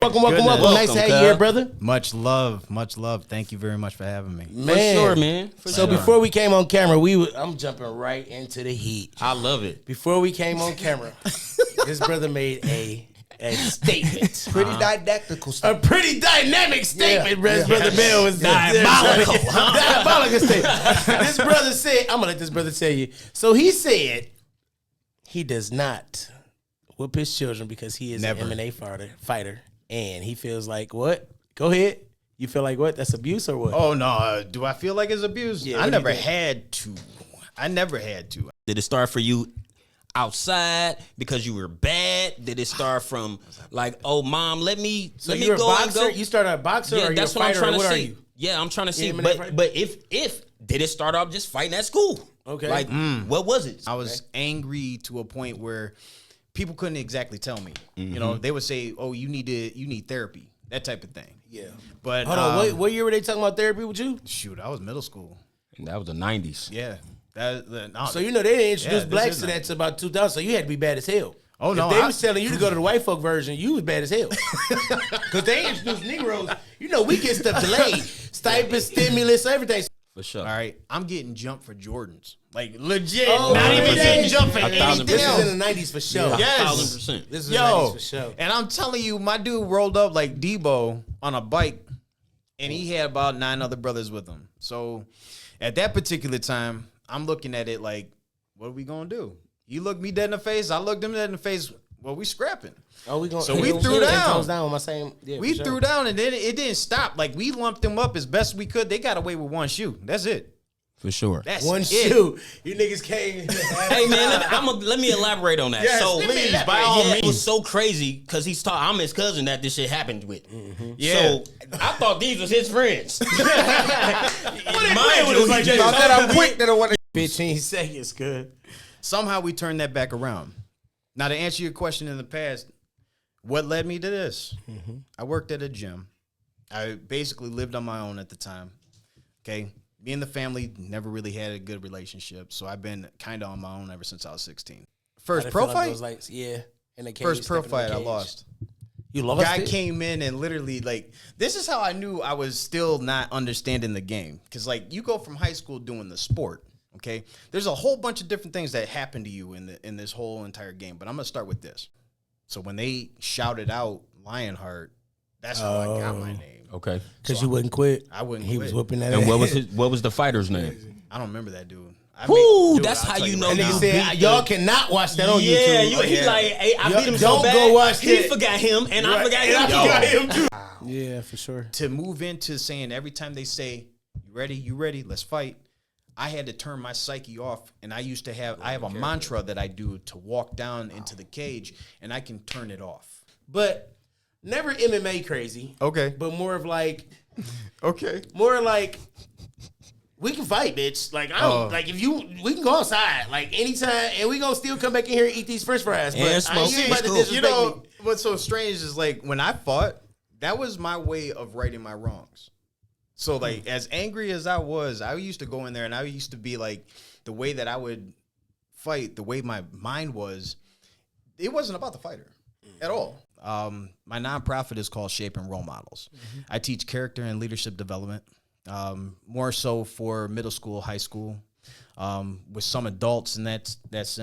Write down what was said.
Welcome. Nice to have you here, brother. Much love. Thank you very much for having me. Man. For sure, man. So before we came on camera, I'm jumping right into the heat. I love it. Before we came on camera, this brother made a statement. Pretty didactical stuff. A pretty dynamic statement, Yeah. Brother Bill was Diabolical. Diabolical statement. This brother said, I'm going to let this brother tell you. So he said he does not whoop his children because he is Never. an MMA fighter. And he feels like, what? Go ahead. You feel like what? That's abuse or what? Oh no, do I feel like it's abuse? Yeah, I what do you never think? had to. Did it start for you outside because you were bad? Did it start from like, oh, mom, let me So let you're me a go and boxer? go? You started a boxer Yeah, or that's you're a what I'm fighter? trying Or to what are see. you? Yeah, I'm trying to see. You MMA But if did it start off just fighting at school? Okay. Like, what was it? I was angry to a point where people couldn't exactly tell me. You know, they would say, "Oh, you need therapy," that type of thing. Yeah. But Hold on. What year were they talking about therapy with you? shoot, I was middle school. And that was the 90s. Yeah. So you know they didn't introduce this blacks is to nice. that to about 2000. So you had to be bad as hell. Oh, no, If they I- was telling you to go to the white folk version, you was bad as hell. Because they introduced Negroes. You know we get stuff delayed, stipend, stimulus, everything. For sure. All right, I'm getting jumped for Jordans, like legit. Oh, not even 100%. getting jumped for 1,000%. anything This else. is in the 90s for sure. Yes. 1000%. This is in the 90s for sure. And I'm telling you, my dude rolled up like Debo on a bike, and he had about 9 other brothers with him. So at that particular time, I'm looking at it like, what are we gonna do? He looked me dead in the face. I looked him dead in the face. Well, we scrapping. Oh, we going. So we threw down. on my same. Yeah, We for sure. threw down, and then it didn't stop. Like, we lumped them up as best we could. They got away with one shoe. That's it. For sure. That's One it. shoe. You niggas came. Hey man, let me elaborate on that. Yes, so please, by all it means. was so crazy because I'm his cousin that this shit happened with. Yeah. So I thought these was his friends. What Mind with you, us like he that? just Thought that I'm quick that I want to. 15 seconds, good. Somehow we turned that back around. Now, to answer your question in the past, what led me to this? I worked at a gym. I basically lived on my own at the time. Okay. Me and the family never really had a good relationship, so I've been kind of on my own ever since I was 16. First pro fight? Yeah. In the cage, First pro stepping in the fight I cage. lost. You lost Guy it? came in and literally, like, this is how I knew I was still not understanding the game. Because, like, you go from high school doing the sport, okay? There's a whole bunch of different things that happen to you in this whole entire game. But I'm going to start with this. So when they shouted out Lionheart, that's how I got my name. Okay. Because you wouldn't quit. I wouldn't He quit. was whooping that And ass. what was the fighter's name? I don't remember that dude. Whoo, Dude, that's I'll how tell you know And you nigga beat said, y'all cannot watch that on Yeah, YouTube. he like, hey, I beat him so Don't bad. go watch he that. forgot him, and I Right. forgot And I him. forgot him too. Yeah, for sure. To move into saying every time they say, you ready, let's fight, I had to turn my psyche off. And I have a mantra that I do to walk down into the cage, and I can turn it off. But never MMA crazy. Okay. But more of like, Okay. we can fight, bitch. Like, I don't, like, we can go outside, like, anytime, and we gonna still come back in here and eat these french fries. But And smoke. I ain't about to Cool. disrespect You know, me. what's so strange is, like, when I fought, that was my way of righting my wrongs. So, like, as angry as I used to go in there and I used to be, like, the way that I would fight, the way my mind was, it wasn't about the fighter at all. My nonprofit is called Shaping Role Models. I teach character and leadership development, more so for middle school, high school, with some adults in that sense.